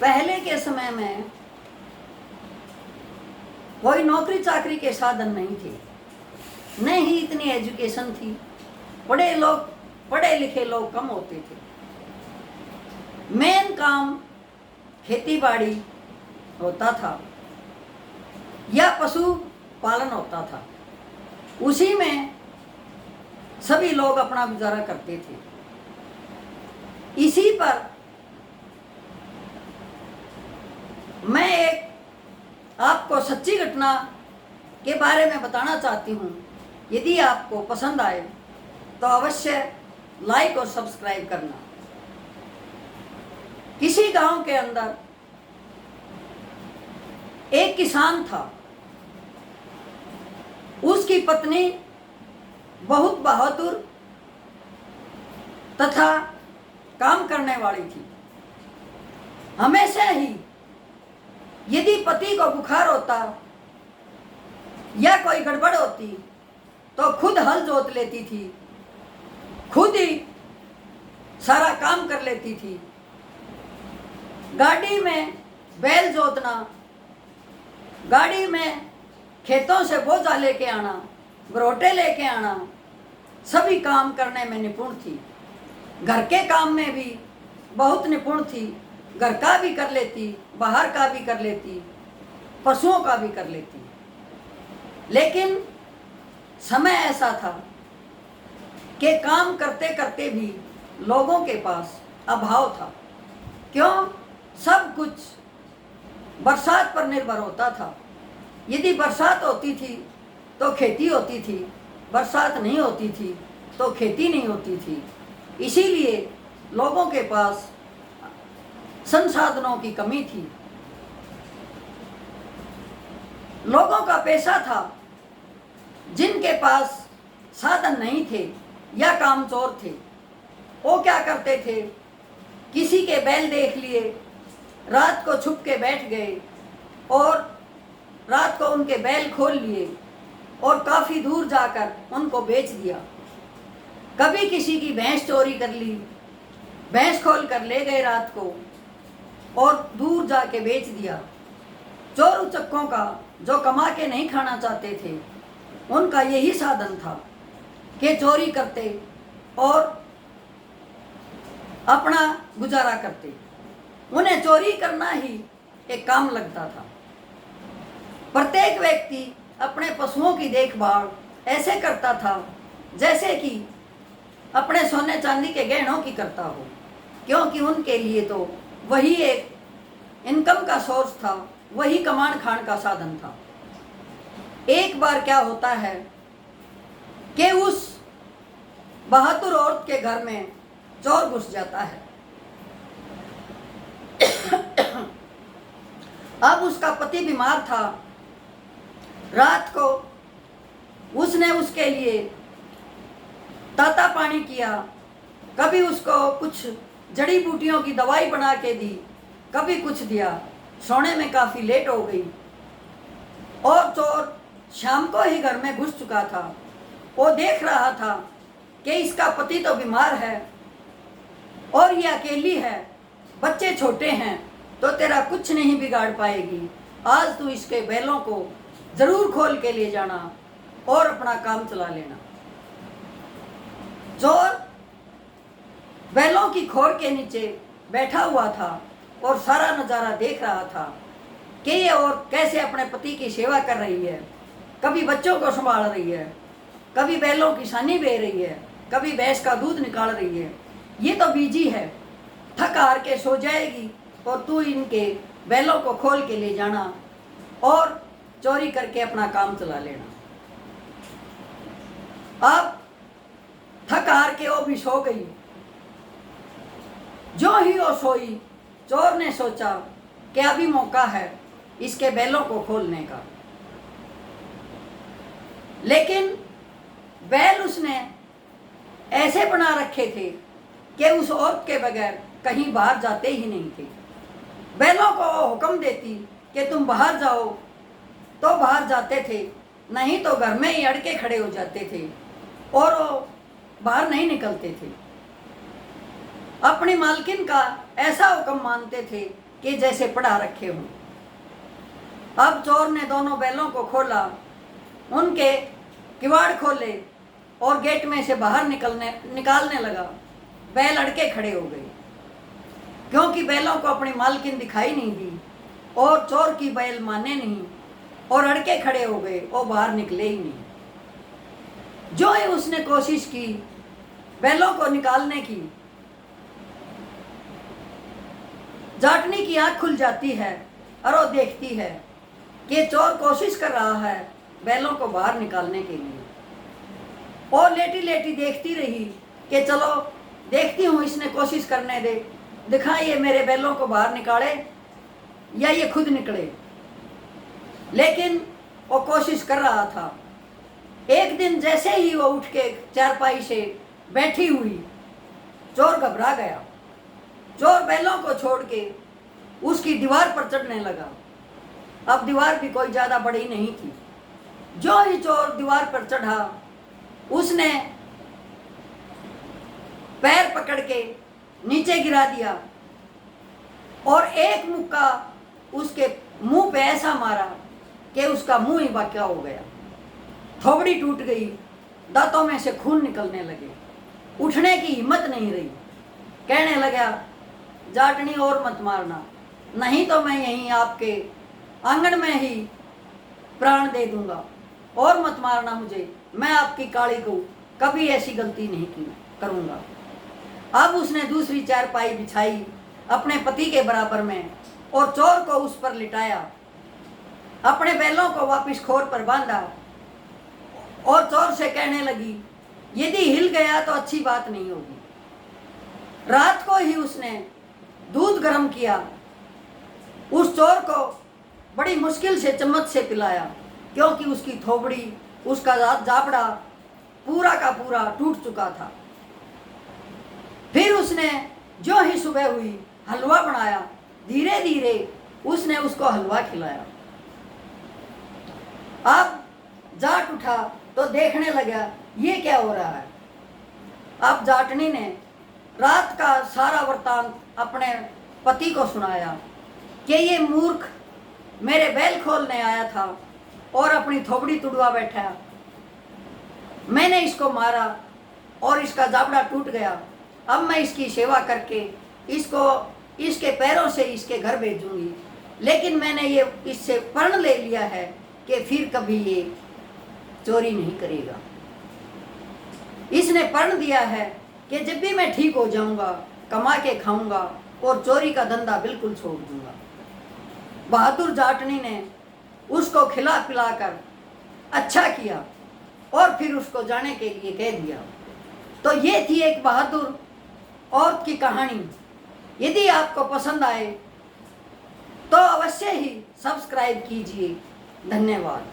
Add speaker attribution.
Speaker 1: पहले के समय में कोई नौकरी चाकरी के साधन नहीं थे, न ही इतनी एजुकेशन थी। पढ़े लिखे लोग कम होते थे। मेन काम खेती बाड़ी होता था या पशु पालन होता था। उसी में सभी लोग अपना गुजारा करते थे। इसी पर मैं एक आपको सच्ची घटना के बारे में बताना चाहती हूँ। यदि आपको पसंद आए तो अवश्य लाइक और सब्सक्राइब करना। किसी गांव के अंदर एक किसान था। उसकी पत्नी बहुत बहादुर तथा काम करने वाली थी। हमेशा ही यदि पति को बुखार होता या कोई गड़बड़ होती तो खुद हल जोत लेती थी, खुद ही सारा काम कर लेती थी। गाड़ी में बैल जोतना, गाड़ी में खेतों से बोझा लेके आना, बरोटे लेके आना, सभी काम करने में निपुण थी। घर के काम में भी बहुत निपुण थी। घर का भी कर लेती, बाहर का भी कर लेती, पशुओं का भी कर लेती। लेकिन समय ऐसा था कि काम करते करते भी लोगों के पास अभाव था। क्यों? सब कुछ बरसात पर निर्भर होता था। यदि बरसात होती थी तो खेती होती थी, बरसात नहीं होती थी तो खेती नहीं होती थी। इसीलिए लोगों के पास संसाधनों की कमी थी। लोगों का पैसा था। जिनके पास साधन नहीं थे या कामचोर थे, वो क्या करते थे, किसी के बैल देख लिए, रात को छुप के बैठ गए और रात को उनके बैल खोल लिए और काफ़ी दूर जाकर उनको बेच दिया। कभी किसी की भैंस चोरी कर ली, भैंस खोल कर ले गए रात को और दूर जाके बेच दिया। चोर उचक्कों का जो कमा के नहीं खाना चाहते थे, उनका यही साधन था कि चोरी करते और अपना गुजारा करते। उन्हें चोरी करना ही एक काम लगता था। प्रत्येक व्यक्ति अपने पशुओं की देखभाल ऐसे करता था जैसे कि अपने सोने चांदी के गहनों की करता हो, क्योंकि उनके लिए तो वही एक इनकम का सोर्स था, वही कमाण खान का साधन था। एक बार क्या होता है कि उस बहादुर औरत के घर में चोर घुस जाता है। अब उसका पति बीमार था। रात को उसने उसके लिए ताता पानी किया, कभी उसको कुछ जड़ी बूटियों की दवाई बना के दी, कभी कुछ दिया। सोने में काफ़ी लेट हो गई और चोर शाम को ही घर में घुस चुका था। वो देख रहा था कि इसका पति तो बीमार है और ये अकेली है, बच्चे छोटे हैं, तो तेरा कुछ नहीं बिगाड़ पाएगी। आज तू इसके बैलों को ज़रूर खोल के ले जाना और अपना काम चला लेना। चोर बैलों की खोर के नीचे बैठा हुआ था और सारा नज़ारा देख रहा था कि ये औरत कैसे अपने पति की सेवा कर रही है। कभी बच्चों को संभाल रही है, कभी बैलों की सानी बह रही है, कभी भैंस का दूध निकाल रही है। ये तो बीजी है, थक हार के सो जाएगी और तू इनके बैलों को खोल के ले जाना और चोरी करके अपना काम चला लेना। अब थक हार के वो भी सो गई। जो ही वो सोई, चोर ने सोचा कि अभी मौका है इसके बैलों को खोलने का। लेकिन बैल उसने ऐसे बना रखे थे कि उस औरत के बगैर कहीं बाहर जाते ही नहीं थे। बैलों को हुक्म देती कि तुम बाहर जाओ तो बाहर जाते थे, नहीं तो घर में ही अड़के खड़े हो जाते थे और वो बाहर नहीं निकलते थे। अपनी मालकिन का ऐसा हुक्म मानते थे कि जैसे पढ़ा रखे हों। अब चोर ने दोनों बैलों को खोला, उनके किवाड़ खोले और गेट में से बाहर निकालने लगा। बैल अड़के खड़े हो गए, क्योंकि बैलों को अपनी मालकिन दिखाई नहीं दी और चोर की बैल माने नहीं और अड़के खड़े हो गए और बाहर निकले ही नहीं। जो ही उसने कोशिश की बैलों को निकालने की, जाटनी की आंख खुल जाती है और वो देखती है कि चोर कोशिश कर रहा है बैलों को बाहर निकालने के लिए। और लेटी लेटी देखती रही कि चलो देखती हूँ, इसने कोशिश करने दे, दिखा ये मेरे बैलों को बाहर निकाले या ये खुद निकले। लेकिन वो कोशिश कर रहा था। एक दिन जैसे ही वो उठ के चारपाई से बैठी हुई, चोर घबरा गया। चोर बैलों को छोड़ के उसकी दीवार पर चढ़ने लगा। अब दीवार भी कोई ज़्यादा बड़ी नहीं थी। जो ही चोर दीवार पर चढ़ा, उसने पैर पकड़ के नीचे गिरा दिया और एक मुक्का उसके मुंह पे ऐसा मारा कि उसका मुंह ही बाक्या हो गया। थोबड़ी टूट गई, दांतों में से खून निकलने लगे, उठने की हिम्मत नहीं रही। कहने लगा, जाटनी और मत मारना, नहीं तो मैं यहीं आपके आंगन में ही प्राण दे दूंगा। और मत मारना मुझे, मैं आपकी काली को कभी ऐसी गलती नहीं की करूंगा। अब उसने दूसरी चारपाई बिछाई अपने पति के बराबर में और चोर को उस पर लिटाया, अपने बैलों को वापस खोर पर बांधा और चोर से कहने लगी, यदि हिल गया तो अच्छी बात नहीं होगी। रात को ही उसने दूध गर्म किया, उस चोर को बड़ी मुश्किल से चम्मच से पिलाया, क्योंकि उसकी थोबड़ी, उसका जाबड़ा पूरा का पूरा टूट चुका था। फिर उसने जो ही सुबह हुई हलवा बनाया, धीरे धीरे उसने उसको हलवा खिलाया। अब जाट उठा तो देखने लगा ये क्या हो रहा है। अब जाटनी ने रात का सारा वृत्तांत अपने पति को सुनाया कि ये मूर्ख मेरे बैल खोलने आया था और अपनी थोबड़ी तुड़वा बैठा, मैंने इसको मारा और इसका जाबड़ा टूट गया। अब मैं इसकी सेवा करके इसको इसके पैरों से इसके घर भेजूंगी, लेकिन मैंने ये इससे प्रण ले लिया है कि फिर कभी ये चोरी नहीं करेगा। इसने प्रण दिया है कि जब भी मैं ठीक हो जाऊंगा, कमा के खाऊंगा और चोरी का धंधा बिल्कुल छोड़ दूंगा। बहादुर जाटनी ने उसको खिला पिलाकर अच्छा किया और फिर उसको जाने के लिए कह दिया। तो ये थी एक बहादुर औरत की कहानी। यदि आपको पसंद आए तो अवश्य ही सब्सक्राइब कीजिए। धन्यवाद।